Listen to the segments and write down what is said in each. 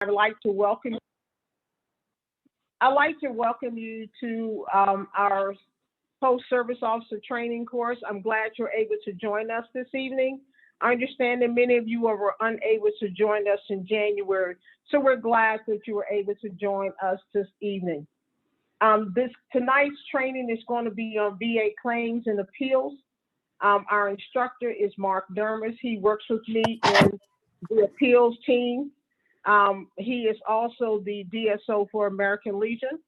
I'd like to welcome you to our post-service officer training course. I'm glad you're able to join us this evening. I understand that many of you were unable to join us in January, so we're glad that you were able to join us this evening. Tonight's training is going to be on VA claims and appeals. Our instructor is Mark Dermis. He works with me in the appeals team. He is also the DSO for American Legion,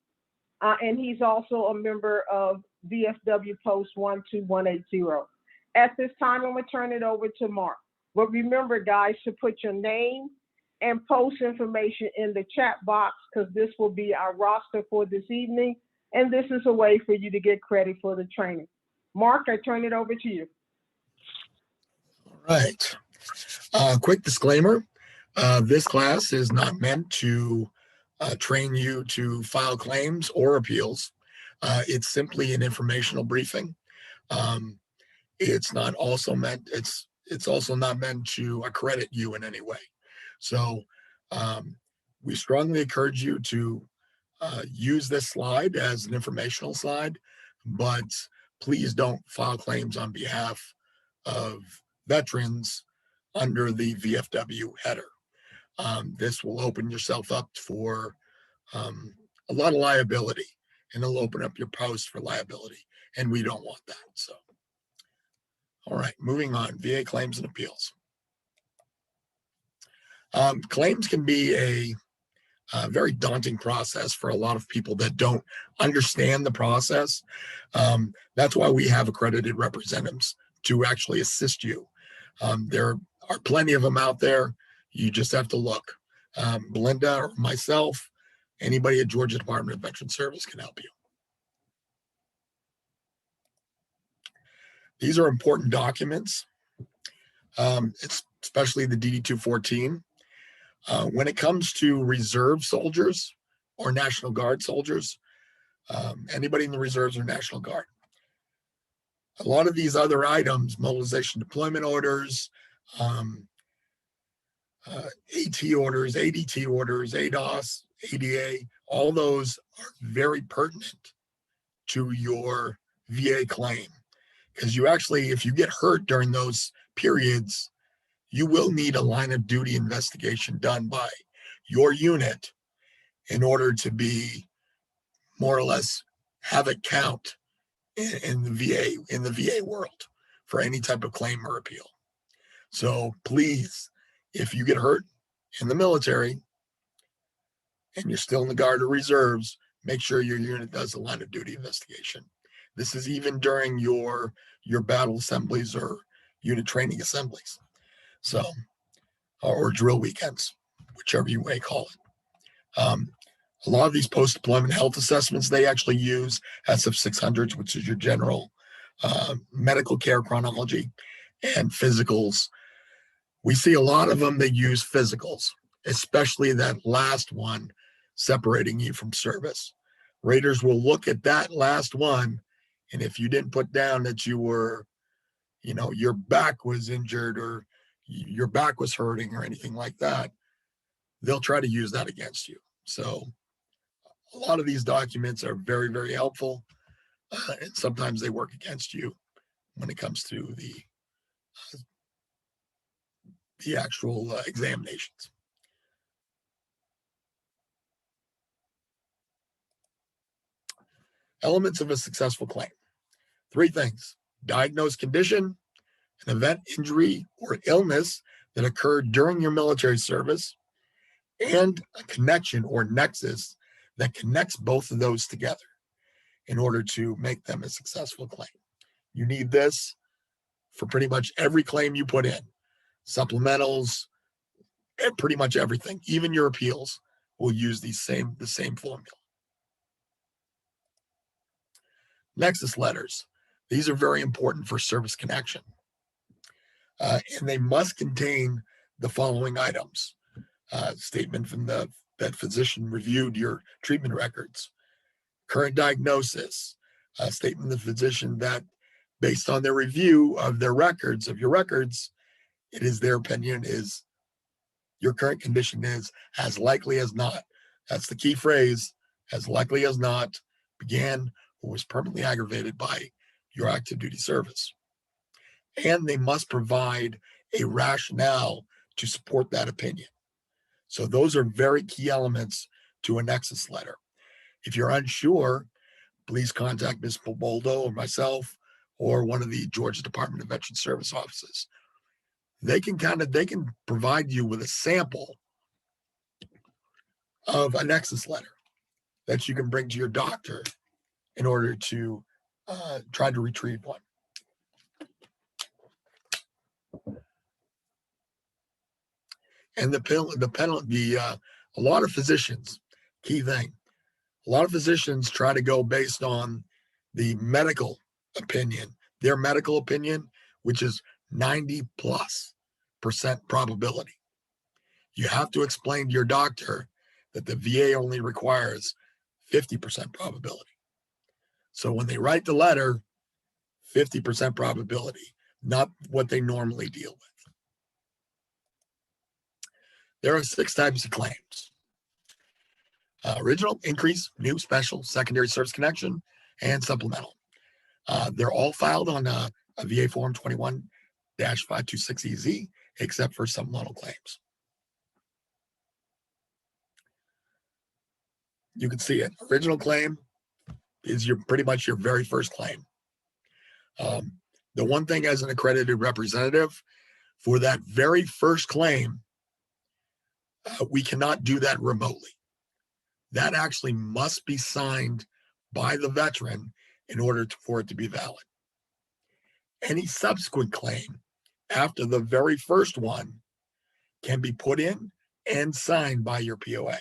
and he's also a member of VFW Post 12180. At this time, I'm going to turn it over to Mark. But remember, guys, to put your name and post information in the chat box, because this will be our roster for this evening, and this is a way for you to get credit for the training. Mark, I turn it over to you. All right. Quick disclaimer. This class is not meant to train you to file claims or appeals. It's simply an informational briefing. It's also not meant to accredit you in any way. So we strongly encourage you to use this slide as an informational slide, but please don't file claims on behalf of veterans under the VFW header. This will open yourself up for a lot of liability, and it'll open up your post for liability, and we don't want that. So, all right, moving on, VA claims and appeals. Claims can be a very daunting process for a lot of people that don't understand the process. That's why we have accredited representatives to actually assist you. There are plenty of them out there. You just have to look. Belinda or myself, anybody at Georgia Department of Veterans Service can help you. These are important documents, especially the DD-214. When it comes to reserve soldiers or National Guard soldiers, anybody in the reserves or National Guard, a lot of these other items, mobilization deployment orders, AT orders, ADT orders, ADOS, ADA, all those are very pertinent to your VA claim. Because you actually, if you get hurt during those periods, you will need a line of duty investigation done by your unit in order to be more or less have it count in the VA world for any type of claim or appeal. So please, if you get hurt in the military and you're still in the Guard or Reserves, make sure your unit does a line of duty investigation. This is even during your battle assemblies or unit training assemblies. So, or drill weekends, whichever you may call it. A lot of these post-deployment health assessments, they actually use SF600s, which is your general medical care chronology, and physicals. We see a lot of them that use physicals, especially that last one separating you from service. Raters will look at that last one, and if you didn't put down that you were, your back was injured or your back was hurting or anything like that, they'll try to use that against you. So a lot of these documents are very, very helpful, and sometimes they work against you when it comes to the actual examinations. Elements of a successful claim. 3 things: diagnosed condition, an event, injury, or illness that occurred during your military service, and a connection or nexus that connects both of those together in order to make them a successful claim. You need this for pretty much every claim you put in. Supplementals, and pretty much everything. Even your appeals will use the same formula. Nexus letters. These are very important for service connection. And they must contain the following items. Statement from that physician reviewed your treatment records. Current diagnosis. Statement of the physician that based on their review of your records, it is their opinion is your current condition is, as likely as not. That's the key phrase, as likely as not, began or was permanently aggravated by your active duty service. And they must provide a rationale to support that opinion. So those are very key elements to a nexus letter. If you're unsure, please contact Ms. Boldo or myself or one of the Georgia Department of Veteran Service offices. They can provide you with a sample of a nexus letter that you can bring to your doctor in order to try to retrieve one. And a lot of physicians, key thing, a lot of physicians try to go based on the medical opinion, their medical opinion, which is 90+% probability. You have to explain to your doctor that the VA only requires 50% probability. So when they write the letter, 50% probability, not what they normally deal with. There are 6 types of claims. Original, increase, new, special, secondary service connection, and supplemental. They're all filed on a VA Form 21-526EZ, except for supplemental claims. You can see it. Original claim is pretty much your very first claim. The one thing as an accredited representative, for that very first claim, we cannot do that remotely. That actually must be signed by the veteran in order for it to be valid. Any subsequent claim after the very first one can be put in and signed by your POA,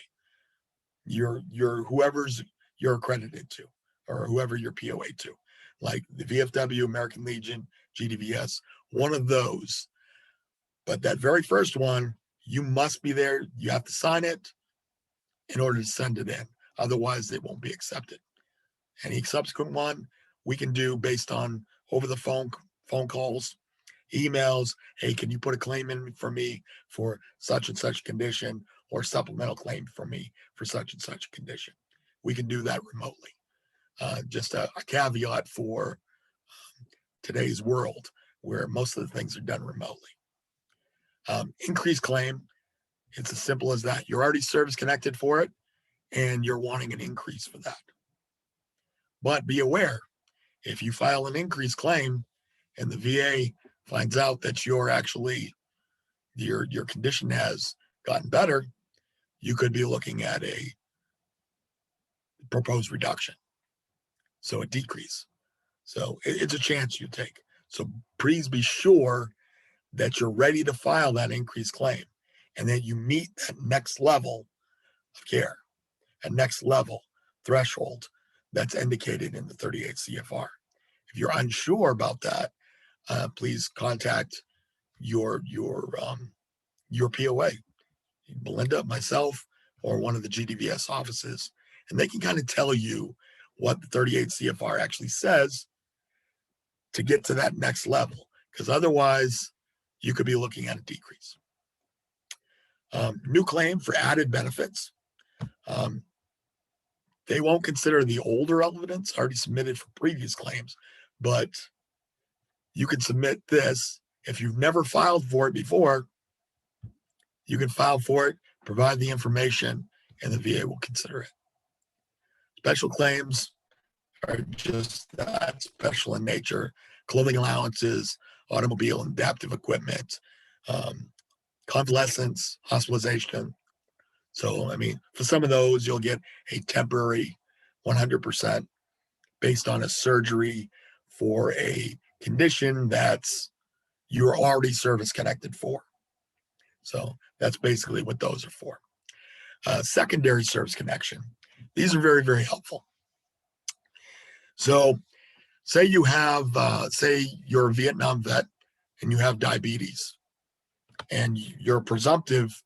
your whoever's you're accredited to, or whoever you're POA to, like the VFW, American Legion, GDVS, one of those. But that very first one, you must be there. You have to sign it in order to send it in. Otherwise, it won't be accepted. Any subsequent one we can do based on over the phone calls, emails. Hey, can you put a claim in for me for such and such condition, or supplemental claim for me for such and such condition? We can do that remotely. Just a caveat for today's world where most of the things are done remotely. Increased claim, it's as simple as that. You're already service connected for it, and you're wanting an increase for that. But be aware, if you file an increased claim and the VA finds out that you're actually, your condition has gotten better, you could be looking at a proposed reduction. So a decrease. So it's a chance you take. So please be sure that you're ready to file that increased claim and that you meet that next level of care, a next level threshold that's indicated in the 38 CFR. If you're unsure about that, please contact your POA, Belinda, myself, or one of the GDVS offices, and they can kind of tell you what the 38 CFR actually says to get to that next level, because otherwise you could be looking at a decrease. New claim for added benefits. They won't consider the older evidence already submitted for previous claims, but you can submit this. If you've never filed for it before, you can file for it, provide the information, and the VA will consider it. Special claims are just that, special in nature: clothing allowances, automobile and adaptive equipment, convalescence, hospitalization. So, I mean, for some of those, you'll get a temporary 100% based on a surgery for a condition that's you're already service connected for. So that's basically what those are for. Secondary service connection. These are very, very helpful. So say you have, say you're a Vietnam vet and you have diabetes, and you're presumptive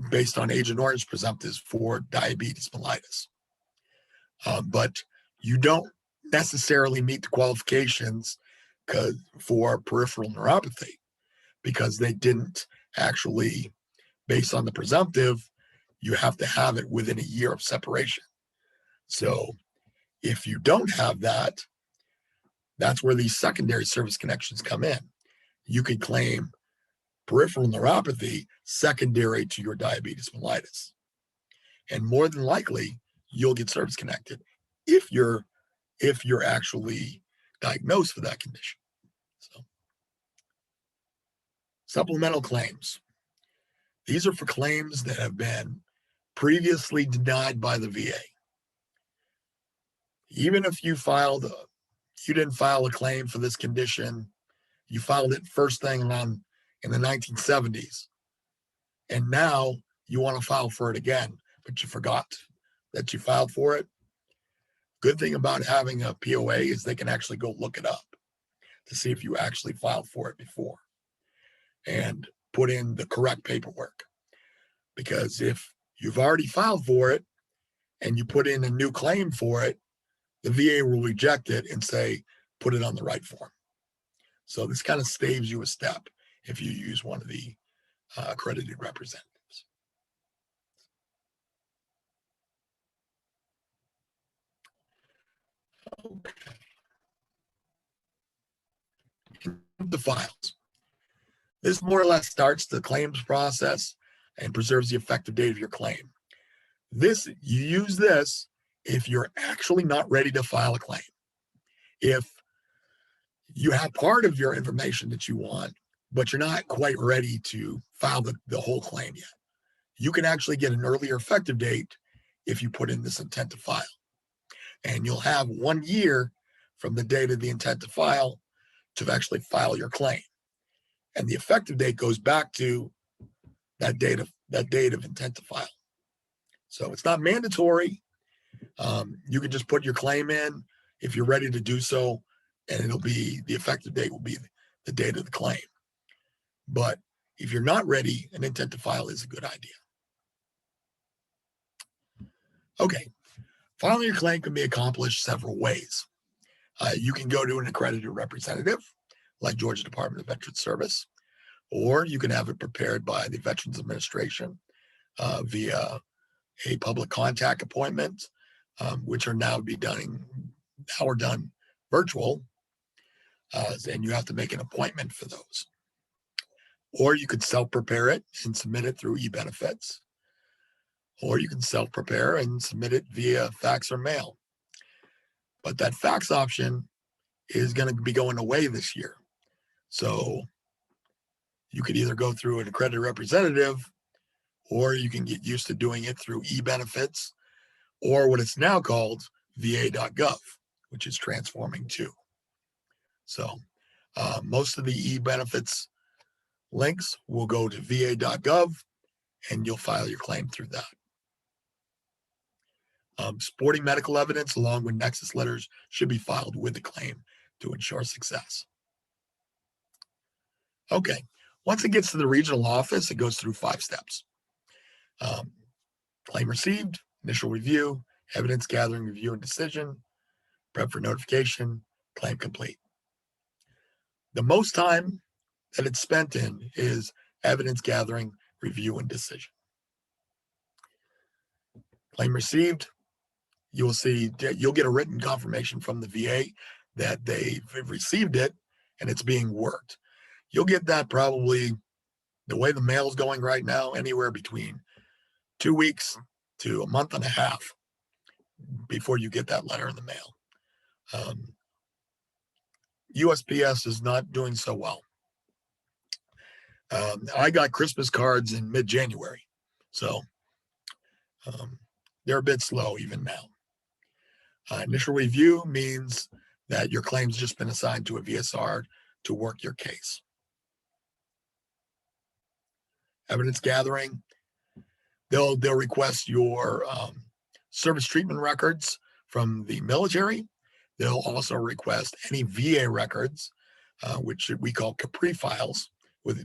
based on Agent Orange presumptives for diabetes mellitus. But you don't necessarily meet the qualifications for peripheral neuropathy because they didn't actually based on the presumptive, you have to have it within a year of separation. So if you don't have that, that's where these secondary service connections come in. You could claim peripheral neuropathy secondary to your diabetes mellitus. And more than likely, you'll get service connected if you're actually diagnosed for that condition. So, supplemental claims. These are for claims that have been previously denied by the VA. Even if you didn't file a claim for this condition, you filed it first thing around in the 1970s, and now you want to file for it again, but you forgot that you filed for it. Good thing about having a POA is they can actually go look it up to see if you actually filed for it before and put in the correct paperwork. Because if you've already filed for it and you put in a new claim for it, the VA will reject it and say, put it on the right form. So this kind of saves you a step if you use one of the accredited representatives. Okay. The files. This more or less starts the claims process and preserves the effective date of your claim. You use this if you're actually not ready to file a claim. If you have part of your information that you want, but you're not quite ready to file the whole claim yet, you can actually get an earlier effective date if you put in this intent to file. And you'll have 1 year from the date of the intent to file to actually file your claim. And the effective date goes back to that date of intent to file. So it's not mandatory. You can just put your claim in if you're ready to do so, and the effective date will be the date of the claim. But if you're not ready, an intent to file is a good idea. Okay, filing your claim can be accomplished several ways. You can go to an accredited representative, like Georgia Department of Veterans Service, or you can have it prepared by the Veterans Administration via a public contact appointment, which are now done virtual, and you have to make an appointment for those. Or you could self-prepare it and submit it through eBenefits, or you can self-prepare and submit it via fax or mail. But that fax option is going to be going away this year. So you could either go through an accredited representative, or you can get used to doing it through eBenefits, or what it's now called va.gov, which is transforming too. So most of the eBenefits links will go to va.gov, and you'll file your claim through that. Supporting medical evidence along with nexus letters should be filed with the claim to ensure success. Okay, once it gets to the regional office, it goes through 5 steps. Claim received, initial review, evidence gathering, review and decision, prep for notification, claim complete. The most time that it's spent in is evidence gathering, review and decision. Claim received, you'll get a written confirmation from the VA that they've received it and it's being worked. You'll get that probably, the way the mail's going right now, anywhere between 2 weeks to a month and a half before you get that letter in the mail. USPS is not doing so well. I got Christmas cards in mid-January, so they're a bit slow even now. Initial review means that your claim's just been assigned to a VSR to work your case. Evidence gathering, they'll request your service treatment records from the military. They'll also request any VA records, which we call Capri files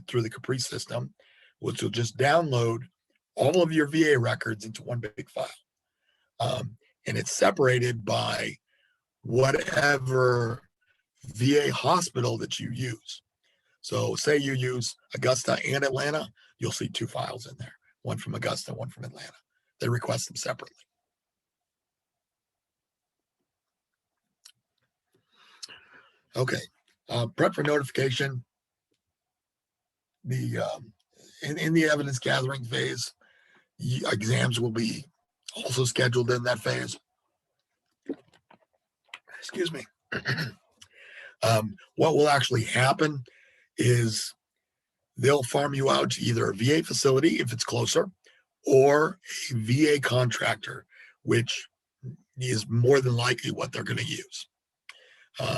through the Capri system, which will just download all of your VA records into one big file. And it's separated by whatever VA hospital that you use. So say you use Augusta and Atlanta, you'll see 2 files in there, one from Augusta, one from Atlanta. They request them separately. Okay, prep for notification. The in the evidence gathering phase, exams will be also scheduled in that phase. Excuse me. What will actually happen is they'll farm you out to either a VA facility if it's closer, or a VA contractor, which is more than likely what they're going to use.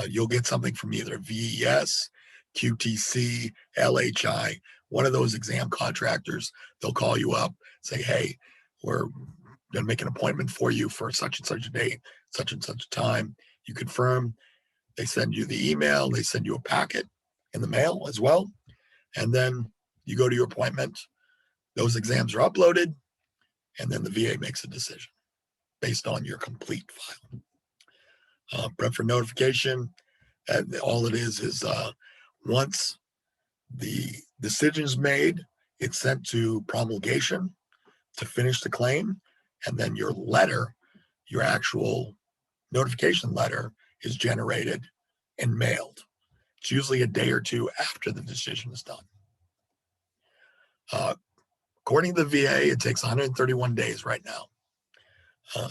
You'll get something from either VES, QTC, LHI, one of those exam contractors. They'll call you up, say, hey, we're going to make an appointment for you for such and such a date, such and such a time. You confirm. They send you the email. They send you a packet in the mail as well. And then you go to your appointment. Those exams are uploaded, and then the VA makes a decision based on your complete file. Prep for notification. All it is once the decision is made, it's sent to promulgation to finish the claim, and then your letter, your actual notification letter, is generated and mailed. It's usually a day or two after the decision is done. According to the VA, it takes 131 days right now,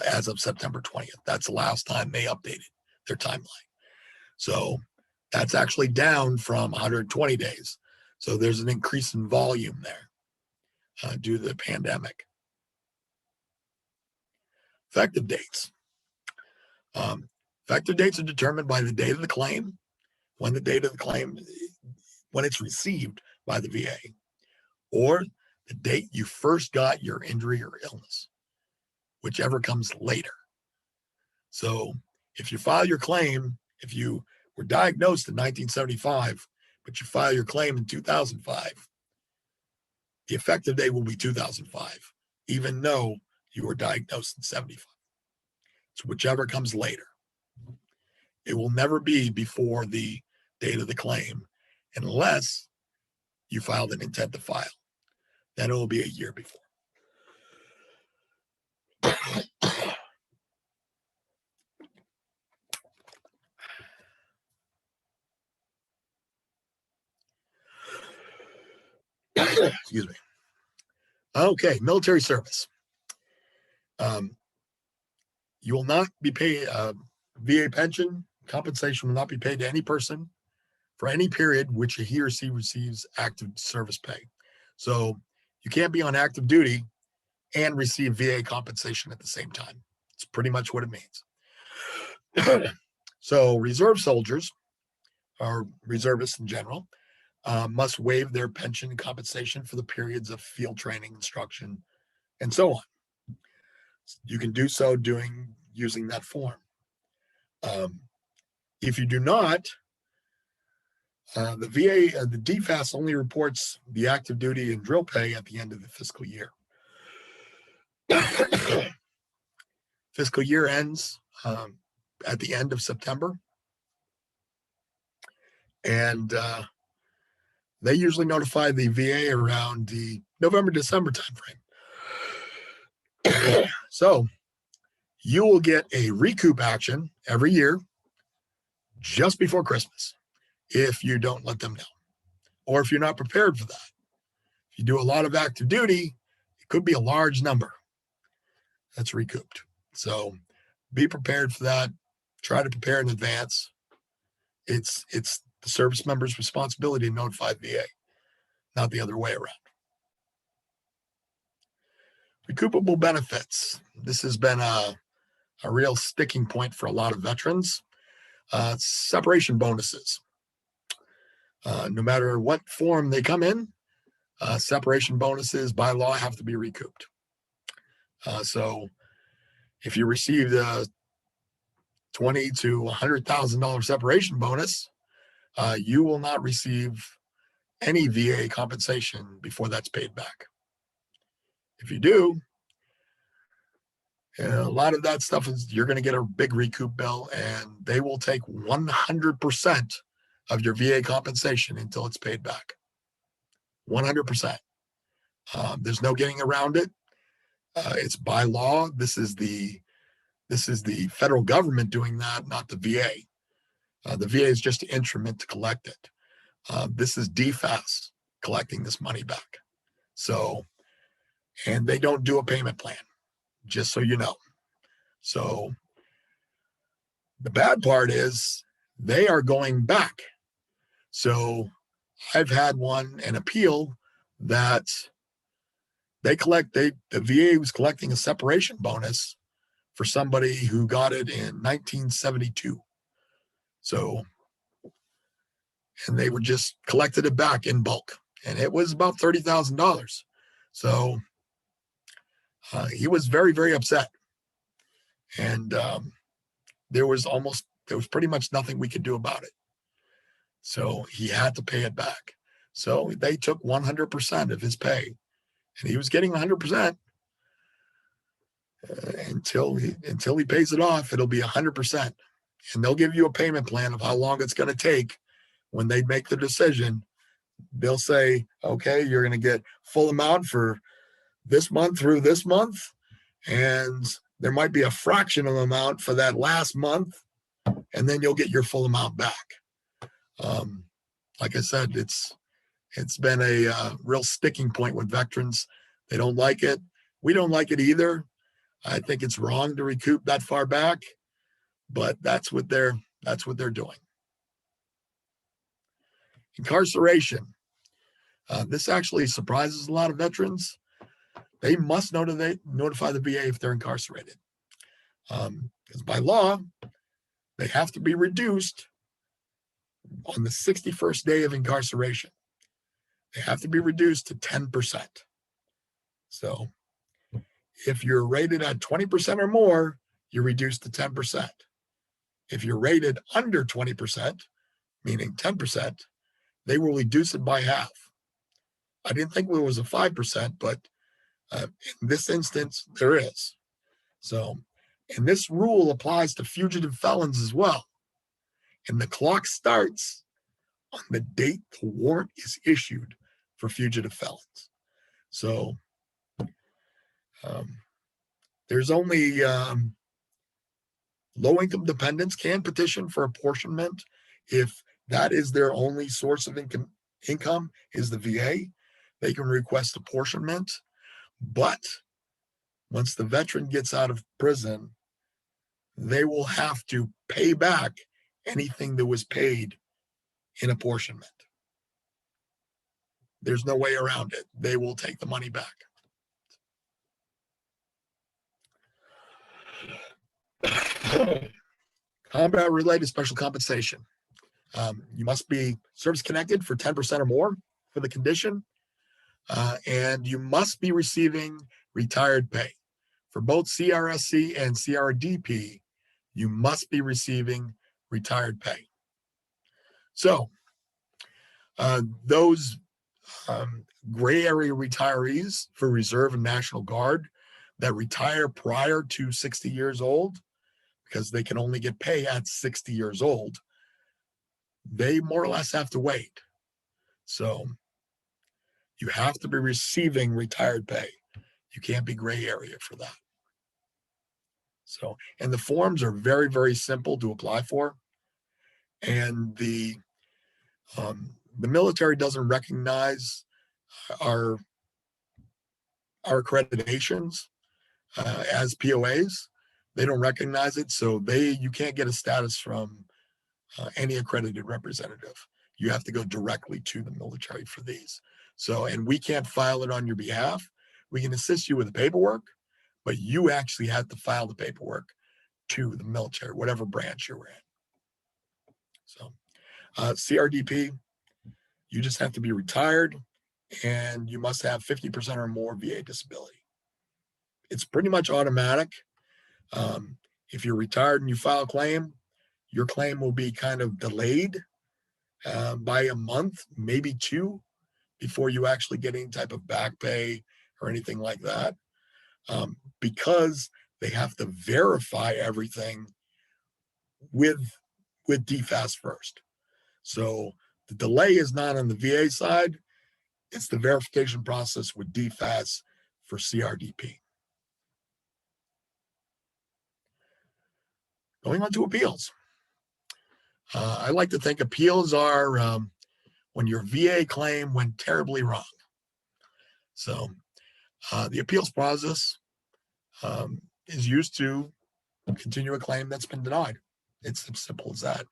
as of September 20th. That's the last time they updated their timeline. So that's actually down from 120 days. So there's an increase in volume there due to the pandemic. Effective dates. Effective dates are determined by the date of the claim, when it's received by the VA, or the date you first got your injury or illness, whichever comes later. So if you file your claim, if you were diagnosed in 1975, but you file your claim in 2005, the effective date will be 2005, even though you were diagnosed in 75. It's whichever comes later. It will never be before the date of the claim unless you filed an intent to file. Then it will be a year before. Excuse me. Okay, military service. You will not be paid VA pension compensation will not be paid to any person for any period which he or she receives active service pay. So you can't be on active duty and receive VA compensation at the same time. It's pretty much what it means. So reserve soldiers, or reservists in general, must waive their pension compensation for the periods of field training, instruction, and so on. You can do so using that form. If you do not, the VA, the DFAS only reports the active duty and drill pay at the end of the fiscal year. Fiscal year ends at the end of September, and they usually notify the VA around the November-December timeframe. So you will get a recoup action every year just before Christmas if you don't let them know, or if you're not prepared for that. If you do a lot of active duty, it could be a large number that's recouped. So be prepared for that. Try to prepare in advance. It's the service member's responsibility to notify VA, not the other way around. Recoupable benefits. This has been a real sticking point for a lot of veterans. Separation bonuses. No matter what form they come in, separation bonuses by law have to be recouped. So if you received a $20,000 to $100,000 separation bonus, you will not receive any VA compensation before that's paid back. If you do, a lot of that stuff is you're going to get a big recoup bill, and they will take 100% of your VA compensation until it's paid back. 100%. There's no getting around it. It's by law. This is the federal government doing that, not the VA. The VA is just an instrument to collect it. This is DFAS collecting this money back. So, and they don't do a payment plan, just so you know. So the bad part is they are going back. So I've had an appeal that the VA was collecting a separation bonus for somebody who got it in 1972. So, and they were just collected it back in bulk, and it was about $30,000. So he was very, very upset, and there was pretty much nothing we could do about it. So he had to pay it back. So they took 100% of his pay, and he was getting 100%. Until he pays it off, it'll be 100%. And they'll give you a payment plan of how long it's going to take. When they make the decision, they'll say, okay, you're going to get full amount for this month through this month, and there might be a fraction of amount for that last month, and then you'll get your full amount back. Like I said, it's been a real sticking point with veterans. They don't like it. We don't like it either. I think it's wrong to recoup that far back, but that's what they're doing. Incarceration. This actually surprises a lot of veterans. They must notify the VA if they're incarcerated. Because by law, they have to be reduced on the 61st day of incarceration. They have to be reduced to 10%. So if you're rated at 20% or more, you're reduced to 10%. If you're rated under 20%, meaning 10%, they will reduce it by half. I didn't think it was a 5%, but in this instance, there is. So, and this rule applies to fugitive felons as well. And the clock starts on the date the warrant is issued for fugitive felons. So, there's only low-income dependents can petition for apportionment if that is their only source of income is the VA. They can request apportionment, but once the veteran gets out of prison, they will have to pay back anything that was paid in apportionment. There's no way around it. They will take the money back. Combat-related special compensation. You must be service-connected for 10% or more for the condition, and you must be receiving retired pay. For both CRSC and CRDP, you must be receiving retired pay. So those gray area retirees for Reserve and National Guard that retire prior to 60 years old, because they can only get pay at 60 years old, they more or less have to wait. So you have to be receiving retired pay. You can't be gray area for that. So, and the forms are very, very simple to apply for. And the military doesn't recognize our accreditations as POAs. They don't recognize it, so you can't get a status from any accredited representative. You have to go directly to the military for these. So, and we can't file it on your behalf. We can assist you with the paperwork, but you actually have to file the paperwork to the military, whatever branch you're in. So, CRDP, you just have to be retired, and you must have 50% or more VA disability. It's pretty much automatic. If you're retired and you file a claim, your claim will be kind of delayed by a month, maybe two, before you actually get any type of back pay or anything like that, because they have to verify everything with DFAS first. So the delay is not on the VA side. It's the verification process with DFAS for CRDP. Going on to appeals. I like to think appeals are when your VA claim went terribly wrong. So the appeals process is used to continue a claim that's been denied. It's as simple as that.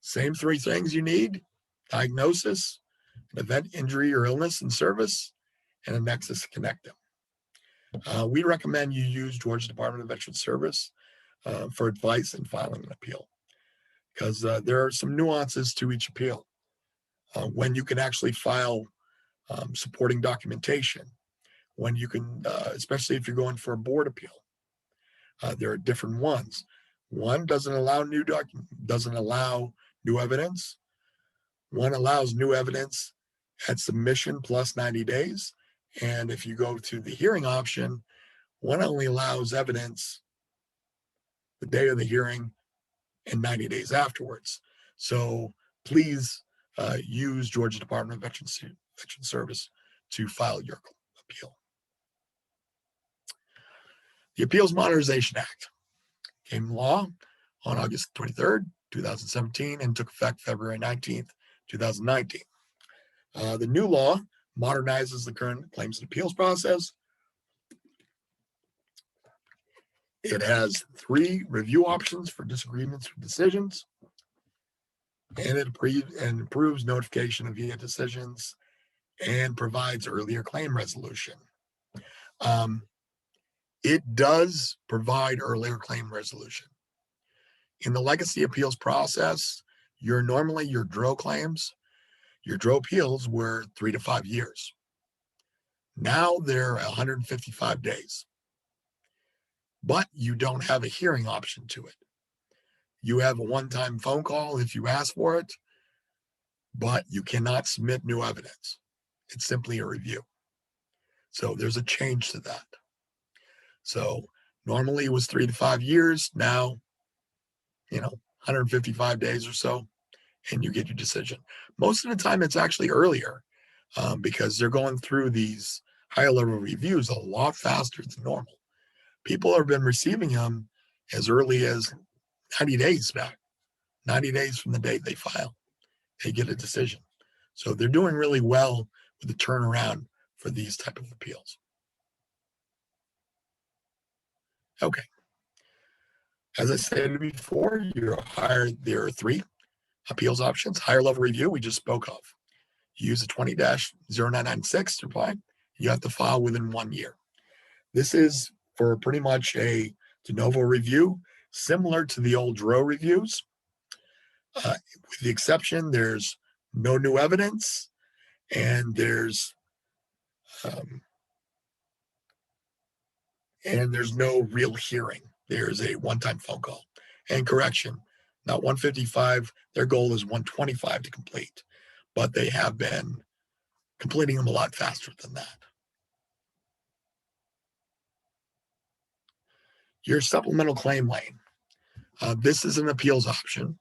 Same three things you need: diagnosis, an event, injury, or illness in service, and a nexus to connect them. We recommend you use Georgia Department of Veterans Service for advice in filing an appeal, because there are some nuances to each appeal. When you can actually file supporting documentation, when you can, especially if you're going for a board appeal, there are different ones. One doesn't allow new evidence. One allows new evidence at submission plus 90 days. And if you go to the hearing option, one only allows evidence the day of the hearing and 90 days afterwards. So please use Georgia Department of Veterans Service to file your appeal. The Appeals Modernization Act came law on August 23rd, 2017, and took effect February 19th, 2019. The new law modernizes the current claims and appeals process. It has 3 review options for disagreements with decisions, and it improves notification of VA decisions and provides earlier claim resolution. It does provide earlier claim resolution. In the legacy appeals process, your DRO claims, your DRO appeals were 3 to 5 years. Now they're 155 days, but you don't have a hearing option to it. You have a one-time phone call if you ask for it, but you cannot submit new evidence. It's simply a review. So there's a change to that. So normally it was 3 to 5 years. Now, 155 days or so, and you get your decision. Most of the time it's actually earlier because they're going through these higher level reviews a lot faster than normal. People have been receiving them as early as 90 days back. 90 days from the date they file, they get a decision. So they're doing really well with the turnaround for these type of appeals. Okay. As I said before, there are 3 appeals options. Higher level review, we just spoke of. You use a 20-0996 to apply. You have to file within 1 year. This is for pretty much a de novo review, similar to the old DRO reviews. With the exception, there's no new evidence, and there's no real hearing. There's a one-time phone call. And correction, not 155. Their goal is 125 to complete, but they have been completing them a lot faster than that. Your supplemental claim lane. This is an appeals option.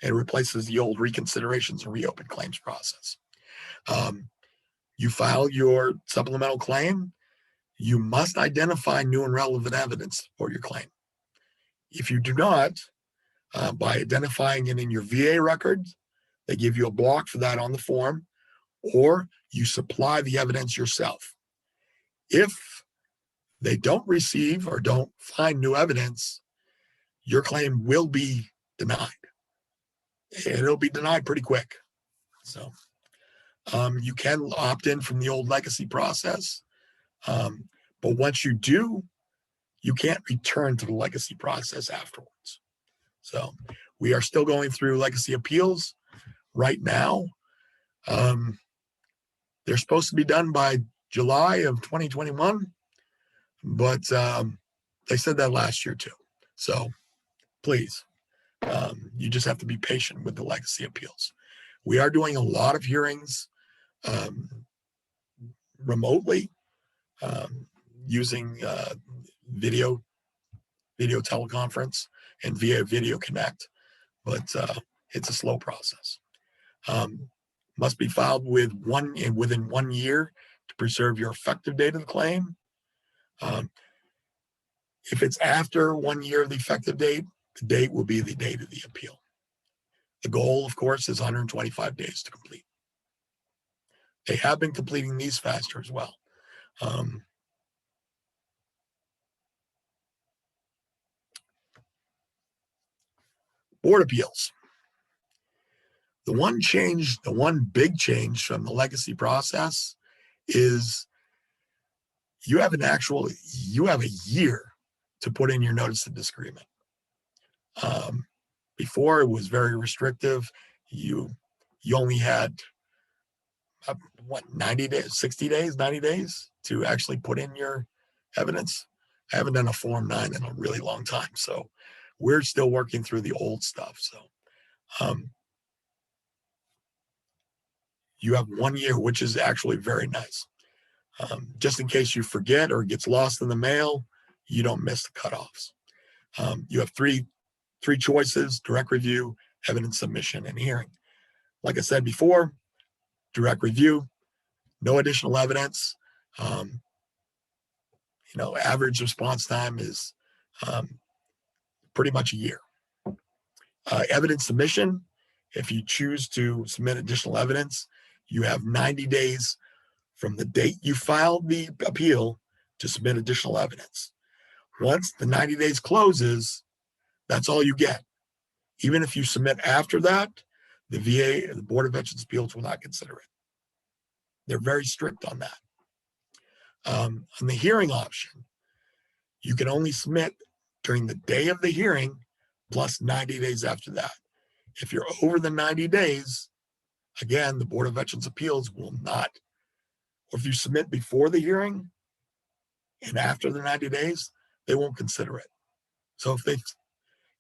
It replaces the old reconsiderations and reopen claims process. You file your supplemental claim. You must identify new and relevant evidence for your claim. If you do not, by identifying it in your VA records, they give you a block for that on the form, or you supply the evidence yourself. If they don't receive or don't find new evidence, your claim will be denied. It'll be denied pretty quick. So you can opt in from the old legacy process. But once you do, you can't return to the legacy process afterwards. So we are still going through legacy appeals right now. They're supposed to be done by July of 2021, but they said that last year too. So please, you just have to be patient with the legacy appeals. We are doing a lot of hearings remotely using video teleconference and via Video Connect, but it's a slow process. must be filed within 1 year to preserve your effective date of the claim. If it's after 1 year of the effective date, the date will be the date of the appeal. The goal, of course, is 125 days to complete. They have been completing these faster as well. Board appeals. The one big change from the legacy process is you have a year to put in your notice of disagreement. Before it was very restrictive. You only had 90 days, 60 days, 90 days to actually put in your evidence. I haven't done a Form 9 in a really long time, so we're still working through the old stuff. So you have 1 year, which is actually very nice. Just in case you forget or it gets lost in the mail, you don't miss the cutoffs. You have three choices: direct review, evidence submission, and hearing. Like I said before, direct review, no additional evidence. Average response time is pretty much a year. Evidence submission, if you choose to submit additional evidence, you have 90 days from the date you filed the appeal to submit additional evidence. Once the 90 days closes, that's all you get. Even if you submit after that, the VA, the Board of Veterans Appeals, will not consider it. They're very strict on that. On the hearing option, you can only submit during the day of the hearing plus 90 days after that. If you're over the 90 days, again, the Board of Veterans Appeals will not, or if you submit before the hearing and after the 90 days, they won't consider it. So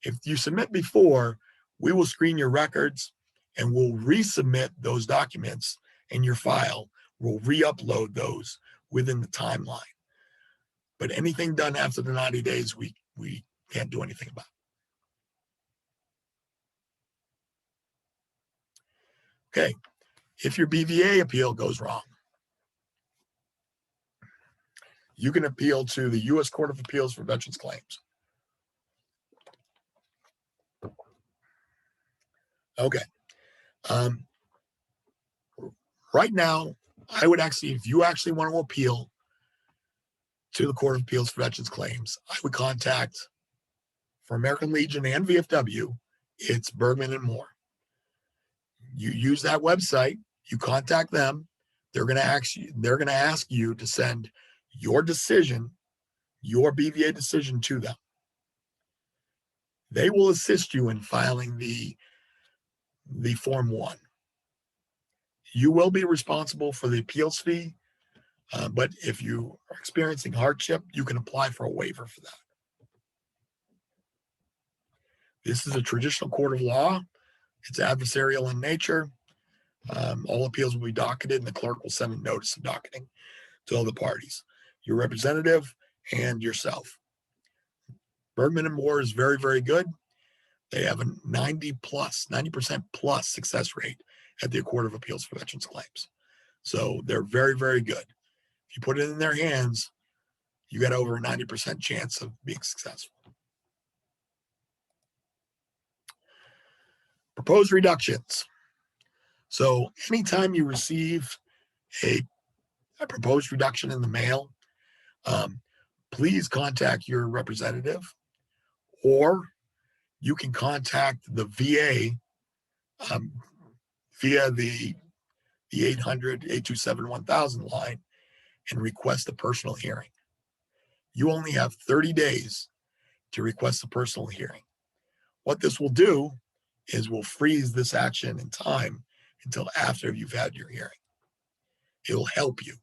if you submit before, we will screen your records and we'll resubmit those documents in your file. We'll re-upload those within the timeline. But anything done after the 90 days, we can't do anything about. Okay, if your BVA appeal goes wrong, you can appeal to the U.S. Court of Appeals for Veterans Claims. Okay. Right now, I would actually, if you actually want to appeal to the Court of Appeals for Veterans Claims, I would contact, for American Legion and VFW, it's Bergman and Moore. You use that website, you contact them, they're going to ask you to send your decision, your BVA decision, to them. They will assist you in filing the Form 1. You will be responsible for the appeals fee, but if you are experiencing hardship, you can apply for a waiver for that. This is a traditional court of law. It's adversarial in nature. All appeals will be docketed, and the clerk will send a notice of docketing to all the parties, your representative and yourself. Bergman and Moore is very, very good. They have a 90% plus success rate at the Court of Appeals for Veterans Claims. So they're very, very good. If you put it in their hands, you got over a 90% chance of being successful. Proposed reductions. So anytime you receive a proposed reduction in the mail, please contact your representative, or you can contact the VA via the 800-827-1000 line and request a personal hearing. You only have 30 days to request a personal hearing. What this will do is we'll freeze this action in time until after you've had your hearing. It'll help you.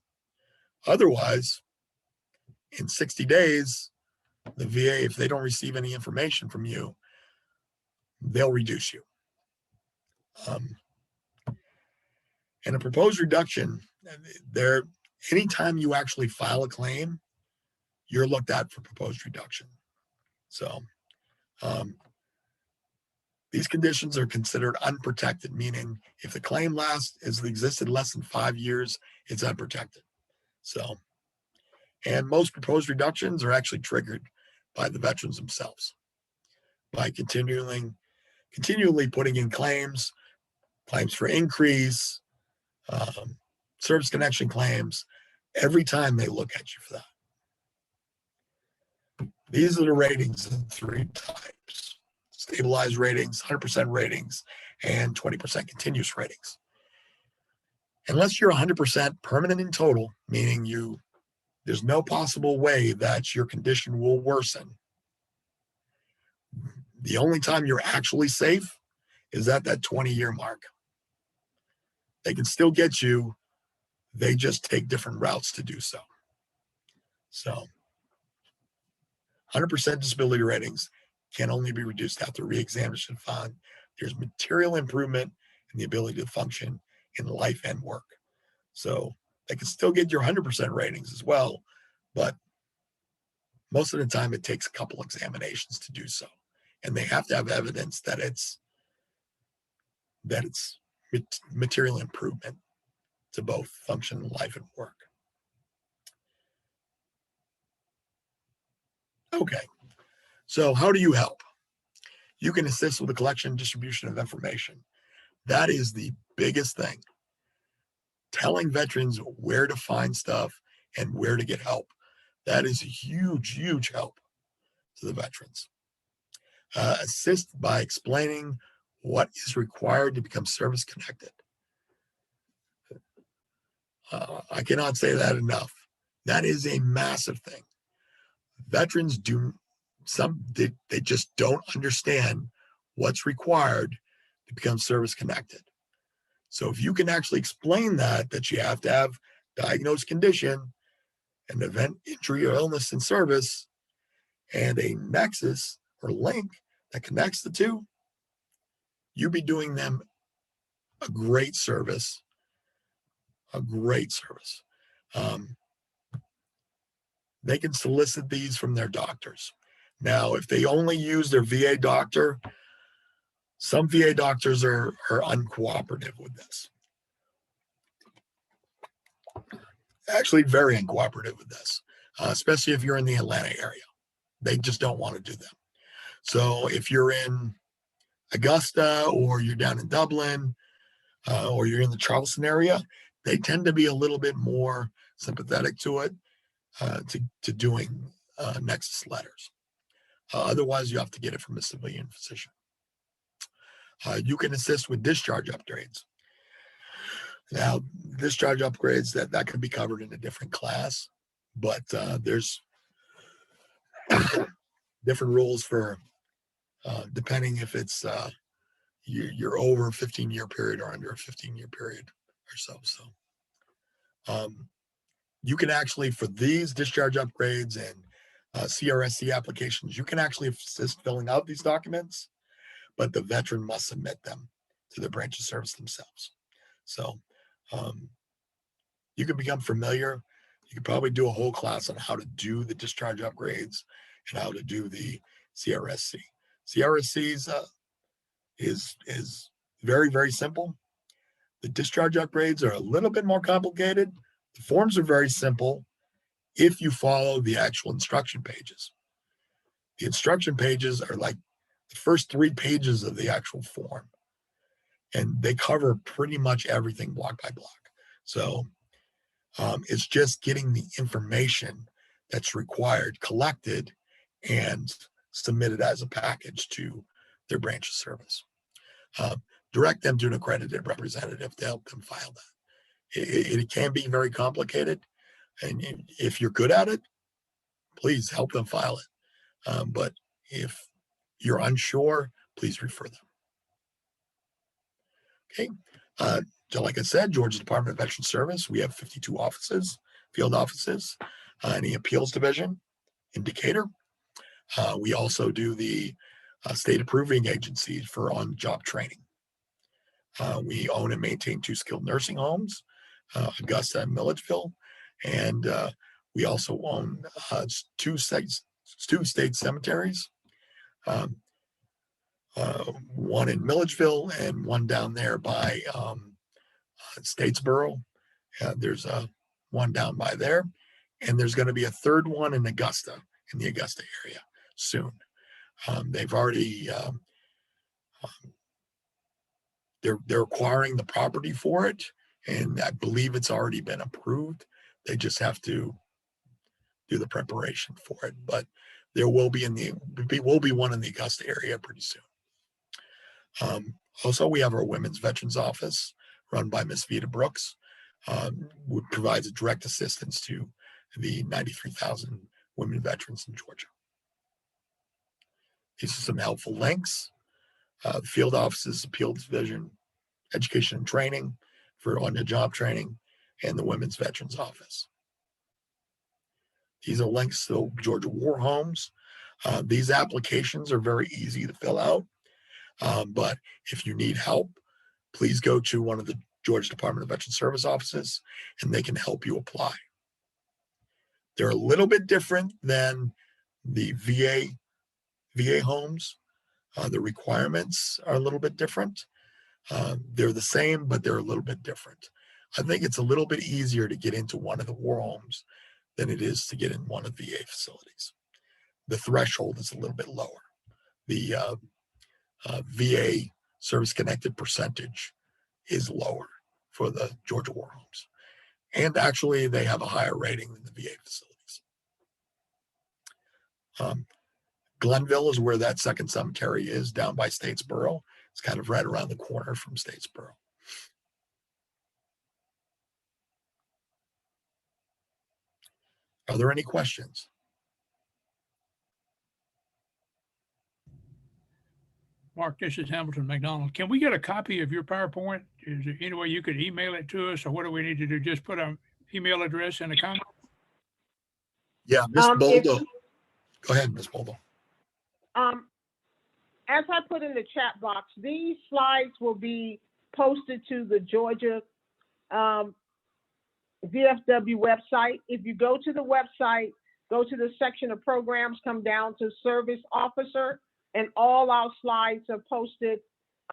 Otherwise, in 60 days, the VA, if they don't receive any information from you, they'll reduce you. And a proposed reduction, anytime you actually file a claim, you're looked at for proposed reduction. So These conditions are considered unprotected, meaning if the claim has existed less than 5 years, it's unprotected. So, and most proposed reductions are actually triggered by the veterans themselves by continually putting in claims for increase, service connection claims, every time they look at you for that. These are the ratings in 3 types: stabilized ratings, 100% ratings, and 20% continuous ratings. Unless you're 100% permanent in total, meaning there's no possible way that your condition will worsen. The only time you're actually safe is at that 20-year mark. They can still get you. They just take different routes to do so. So 100% disability ratings can only be reduced after reexamination found there's material improvement in the ability to function in life and work. So they can still get your 100% ratings as well, but most of the time it takes a couple examinations to do so. And they have to have evidence that it's material improvement to both function in life and work. Okay, so how do you help? You can assist with the collection and distribution of information. That is the biggest thing. Telling veterans where to find stuff and where to get help. That is a huge, huge help to the veterans. Assist by explaining what is required to become service connected. I cannot say that enough. That is a massive thing. Veterans they just don't understand what's required to become service connected. So if you can actually explain that you have to have diagnosed condition, an event, injury, or illness in service, and a nexus or link that connects the two, you'll be doing them a great service. They can solicit these from their doctors. Now, if they only use their VA doctor, some VA doctors are uncooperative with this. Actually, very uncooperative with this, especially if you're in the Atlanta area. They just don't want to do them. So if you're in Augusta or you're down in Dublin or you're in the Charleston area, they tend to be a little bit more sympathetic to it, to doing nexus letters. Otherwise, you have to get it from a civilian physician. You can assist with discharge upgrades. Now, discharge upgrades, that can be covered in a different class, but there's different rules for depending if it's you're over a 15-year period or under a 15-year period or so. So you can actually, for these discharge upgrades and CRSC applications, you can actually assist filling out these documents, but the veteran must submit them to the branch of service themselves. So you can become familiar. You could probably do a whole class on how to do the discharge upgrades and how to do the CRSC. CRSC's is very, very simple. The discharge upgrades are a little bit more complicated. The forms are very simple if you follow the actual instruction pages. The instruction pages are like the first 3 pages of the actual form, and they cover pretty much everything block by block. So it's just getting the information that's required collected and submitted as a package to their branch of service. Direct them to an accredited representative to help them file that. It can be very complicated, and if you're good at it, please help them file it. But if you're unsure, please refer them. Okay. So like I said, Georgia Department of Veterans Service, we have 52 offices, field offices, in the appeals division in Decatur. We also do the state approving agencies for on-job training. We own and maintain 2 skilled nursing homes, Augusta and Milledgeville, and we also own 2 state cemeteries. one in Milledgeville and one down there by Statesboro. There's one down by there, and there's going to be a third one in Augusta, in the Augusta area soon. They've already they're acquiring the property for it, and I believe it's already been approved. They just have to do the preparation for it, but there will be one in the Augusta area pretty soon. Also, we have our Women's Veterans Office run by Miss Vita Brooks, who provides direct assistance to the 93,000 women veterans in Georgia. These are some helpful links. The field offices, appeal division, education and training for on-the-job training, and the Women's Veterans Office. These are links to Georgia War Homes. These applications are very easy to fill out, but if you need help, please go to one of the Georgia Department of Veteran Service offices, and they can help you apply. They're a little bit different than the VA homes. The requirements are a little bit different. They're the same, but they're a little bit different. I think it's a little bit easier to get into one of the war homes than it is to get in one of the VA facilities. The threshold is a little bit lower. The VA service-connected percentage is lower for the Georgia war homes. And actually, they have a higher rating than the VA facilities. Glenville is where that second cemetery is, down by Statesboro. It's kind of right around the corner from Statesboro. Are there any questions? Mark, this is Hamilton McDonald. Can we get a copy of your PowerPoint? Is there any way you could email it to us, or what do we need to do? Just put an email address in the comment? Yeah, Ms. Boldo. Go ahead, Ms. Boldo. As I put in the chat box, these slides will be posted to the Georgia VFW website. If you go to the website, go to the section of programs, come down to service officer, and all our slides are posted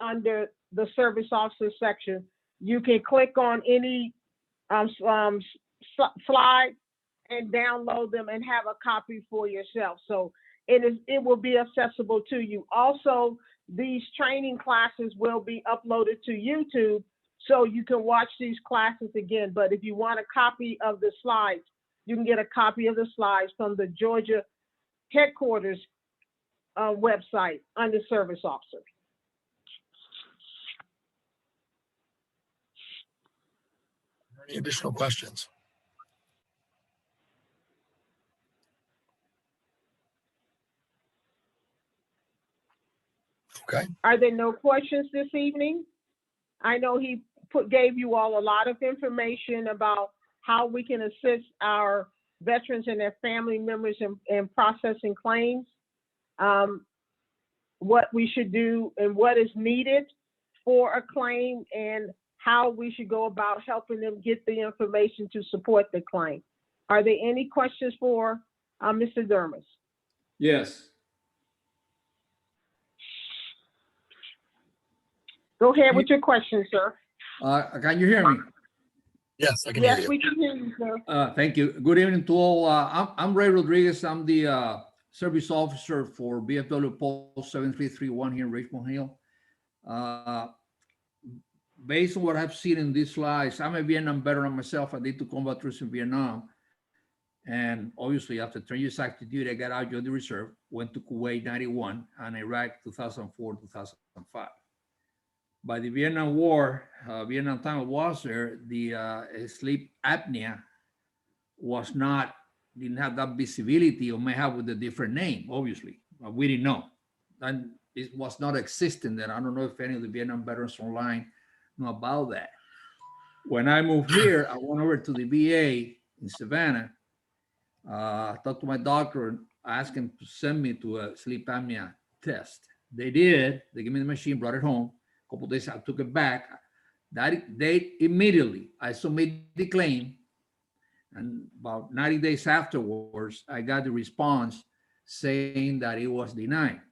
under the service officer section. You can click on any slide and download them and have a copy for yourself. So it will be accessible to you. Also, these training classes will be uploaded to YouTube, so you can watch these classes again. But if you want a copy of the slides, you can get a copy of the slides from the Georgia headquarters website under service officer. Any additional questions? Okay. Are there no questions this evening? I know he gave you all a lot of information about how we can assist our veterans and their family members in processing claims, what we should do and what is needed for a claim, and how we should go about helping them get the information to support the claim. Are there any questions for Mr. Dermis? Yes. Go ahead with your question, sir. Can you hear me? Yes, I can hear Yes, you. we can hear you, sir. Thank you. Good evening to all. I'm Ray Rodriguez. I'm the service officer for VFW Post 7331 here in Richmond Hill. Based on what I've seen in these slides, I'm a Vietnam veteran myself. I did 2 combat tours in Vietnam. And obviously, after 10 years active duty, I got out, joined the reserve, went to Kuwait 91, and Iraq 2004, 2005. By the Vietnam War, Vietnam time I was there, the sleep apnea didn't have that visibility, or may have with a different name, obviously. But we didn't know. And it was not existing then. I don't know if any of the Vietnam veterans online know about that. When I moved here, I went over to the VA in Savannah, talked to my doctor and asked him to send me to a sleep apnea test. They did. They gave me the machine, brought it home. A couple of days, I took it back. That day, immediately, I submitted the claim. And about 90 days afterwards, I got the response saying that it was denied.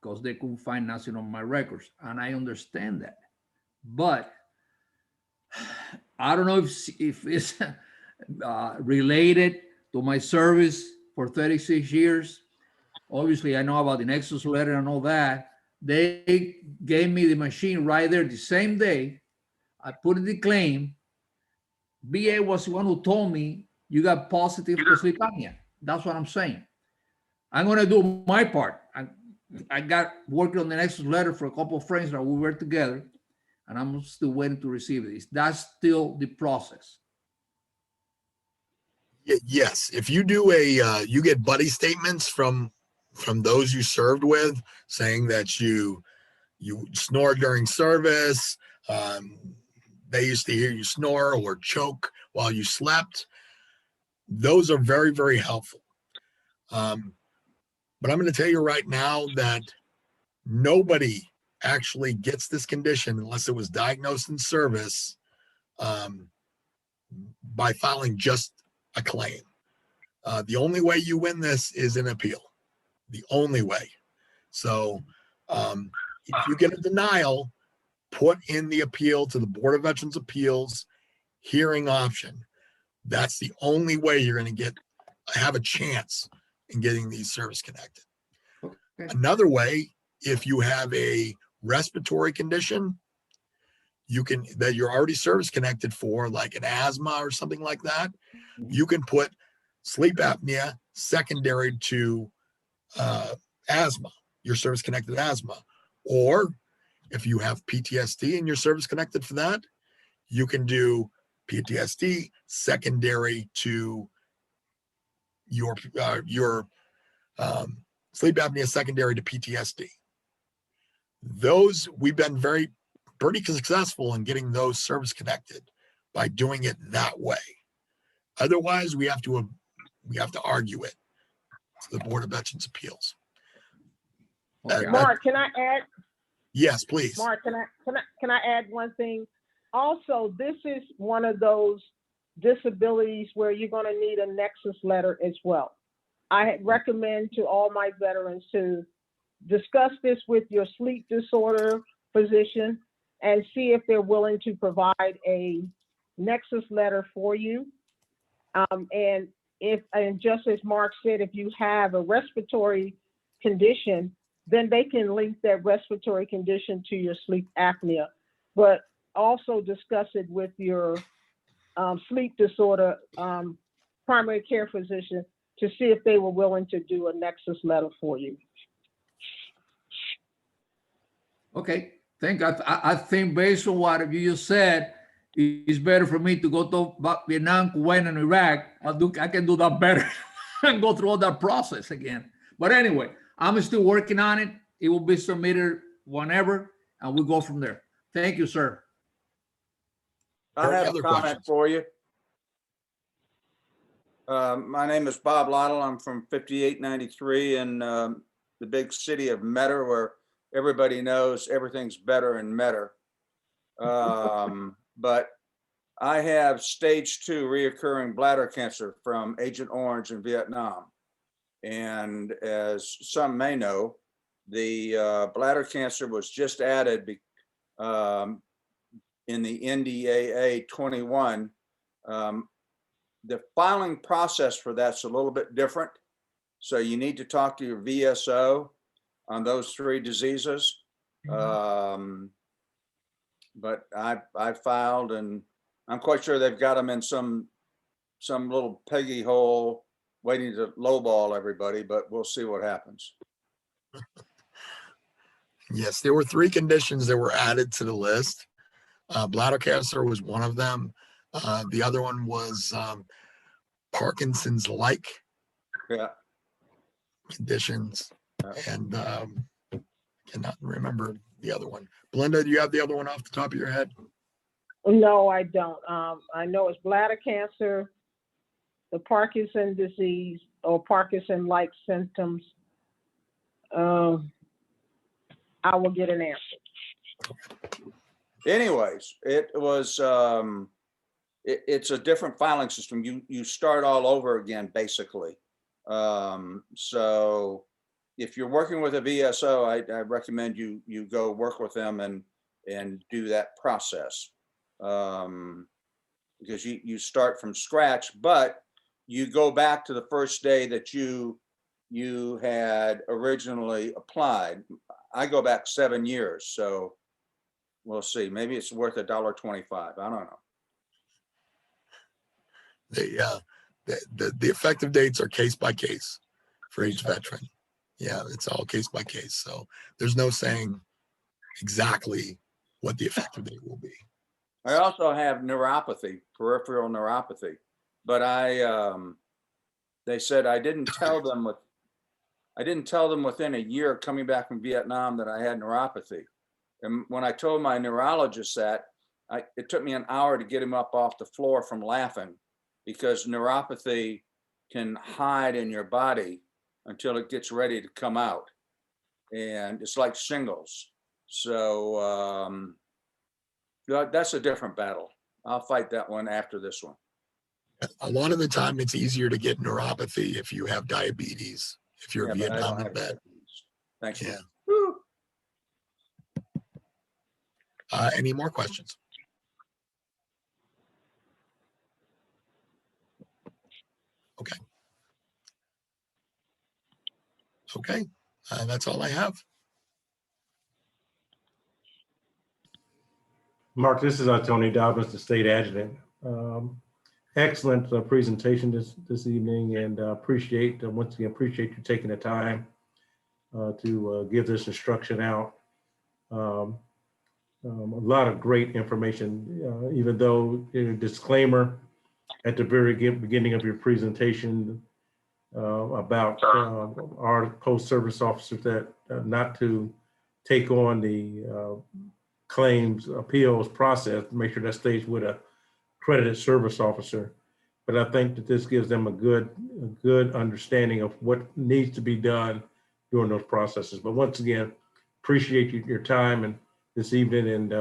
because they couldn't find nothing on my records. And I understand that. But I don't know if it's related to my service for 36 years. Obviously, I know about the Nexus letter and all that. They gave me the machine right there the same day. I put in the claim. VA was the one who told me you got positive for sleep apnea. That's what I'm saying. I'm going to do my part. I got working on the Nexus letter for a couple of friends that we were together, and I'm still waiting to receive this. That's still the process. Yes, if you do you get buddy statements from those you served with saying that you snored during service. They used to hear you snore or choke while you slept. Those are very, very helpful. But I'm going to tell you right now that nobody actually gets this condition unless it was diagnosed in service by filing just a claim. The only way you win this is an appeal. The only way. So if you get a denial, put in the appeal to the Board of Veterans Appeals hearing option. That's the only way you're going to have a chance in getting these service connected. Okay. Another way, if you have a respiratory condition, that you're already service connected for, like an asthma or something like that, you can put sleep apnea secondary to asthma, your service connected asthma. Or if you have PTSD and you're service connected for that, you can do PTSD secondary to your sleep apnea secondary to PTSD. Those we've been pretty successful in getting those service connected by doing it that way. Otherwise, we have to argue it to the Board of Veterans Appeals. Okay. Mark, can I add? Yes, please. Mark, can I add one thing? Also, this is one of those disabilities where you're going to need a nexus letter as well. I recommend to all my veterans to discuss this with your sleep disorder physician and see if they're willing to provide a nexus letter for you. And just as Mark said, if you have a respiratory condition, then they can link that respiratory condition to your sleep apnea. But also discuss it with your sleep disorder primary care physician to see if they were willing to do a nexus letter for you. Okay, thank God. I think based on what you just said, it's better for me to go to Vietnam, Kuwait, and Iraq. I can do that better and go through all that process again. But anyway, I'm still working on it. It will be submitted whenever, and we'll go from there. Thank you, sir. I have a Other comment questions? for you. My name is Bob Lytle. I'm from 5893 in the big city of Metter, where everybody knows everything's better in Metter. But I have stage 2 reoccurring bladder cancer from Agent Orange in Vietnam. And as some may know, the bladder cancer was just added in the NDAA 21. The filing process for that's a little bit different. So you need to talk to your VSO on those 3 diseases. But I filed, and I'm quite sure they've got them in some little piggy hole waiting to lowball everybody, but we'll see what happens. Yes, there were 3 conditions that were added to the list. Bladder cancer was one of them. The other one was Parkinson's-like conditions, and cannot remember the other one. Belinda, do you have the other one off the top of your head? No, I don't. I know it's bladder cancer, the Parkinson disease, or Parkinson-like symptoms. I will get an answer. Anyways, it was it's a different filing system. You start all over again, basically. So if you're working with a VSO, I recommend you go work with them and do that process. Because you start from scratch, but you go back to the first day that you had originally applied. I go back 7 years, so we'll see. Maybe it's worth $1.25. I don't know. The effective dates are case by case for each veteran. Yeah, it's all case by case. So there's no saying exactly what the effective date will be. I also have neuropathy, peripheral neuropathy, but they said I didn't tell them within a year coming back from Vietnam that I had neuropathy. And when I told my neurologist that, it took me an hour to get him up off the floor from laughing, because neuropathy can hide in your body until it gets ready to come out. And it's like shingles. So that's a different battle. I'll fight that one after this one. A lot of the time, it's easier to get neuropathy if you have diabetes, if you're a Vietnam vet. Thanks. Yeah. Any more questions? Okay. Okay. That's all I have. Mark, this is Tony Dobbins, the state adjutant. Excellent presentation this evening, and once again appreciate you taking the time to give this instruction out. A lot of great information, even though in a disclaimer at the very beginning of your presentation about our post-service officers that not to take on the claims appeals process, make sure that stays with a accredited service officer. But I think that this gives them a good understanding of what needs to be done during those processes. But once again, appreciate your time and this evening, and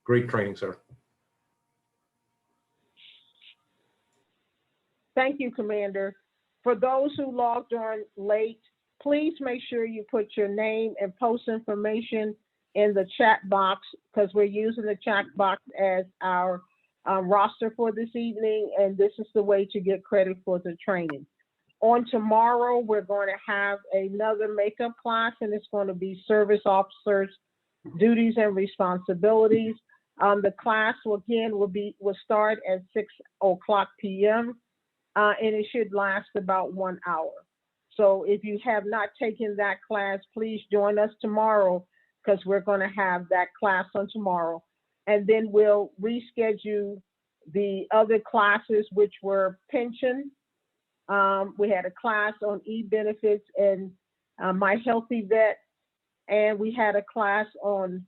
great training, sir. Thank you, Commander. For those who logged on late, please make sure you put your name and post information in the chat box, because we're using the chat box as our roster for this evening, and this is the way to get credit for the training. On tomorrow, we're going to have another makeup class, and it's going to be service officers' duties and responsibilities. The class will start at 6:00 p.m. And it should last about 1 hour. So if you have not taken that class, please join us tomorrow, because we're going to have that class on tomorrow. And then we'll reschedule the other classes, which were pension. We had a class on e-benefits and My Healthy Vet. And we had a class on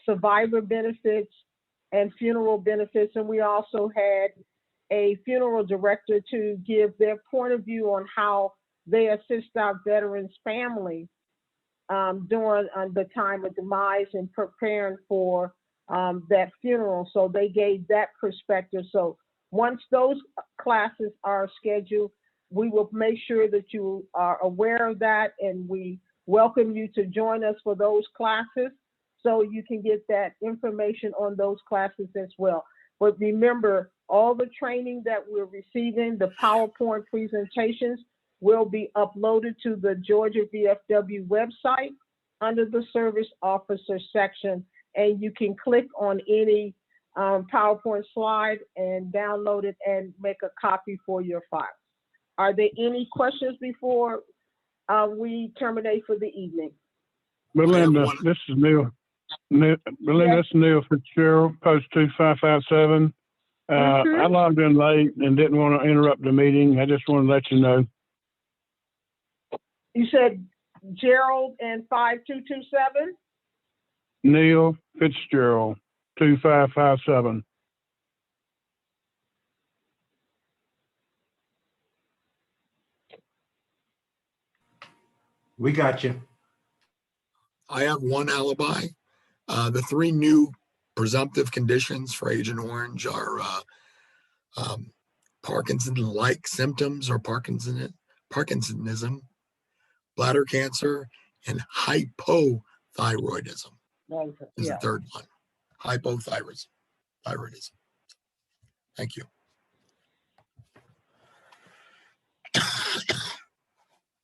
survivor benefits and funeral benefits. And we also had a funeral director to give their point of view on how they assist our veterans' family during the time of demise and preparing for that funeral. So they gave that perspective. So once those classes are scheduled, we will make sure that you are aware of that, and we welcome you to join us for those classes so you can get that information on those classes as well. But remember, all the training that we're receiving, the PowerPoint presentations, will be uploaded to the Georgia VFW website under the Service Officer section, and you can click on any PowerPoint slide and download it and make a copy for your file. Are there any questions before we terminate for the evening? Belinda, this is Neil. Belinda, Yes. this is Neil Fitzgerald, post 2557. I logged in late and didn't want to interrupt the meeting. I just want to let you know. You said Gerald and 5227? Neil Fitzgerald, 2557. We got you. I have one alibi. The three new presumptive conditions for Agent Orange are Parkinson-like symptoms or Parkinsonism, bladder cancer, and hypothyroidism is Yeah. the third one. Hypothyroidism. Thank you.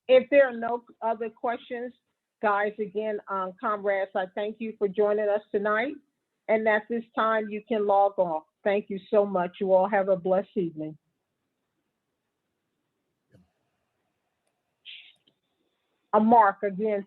If there are no other questions, guys, again, comrades, I thank you for joining us tonight. And at this time, you can log off. Thank you so much. You all have a blessed evening. Mark, again,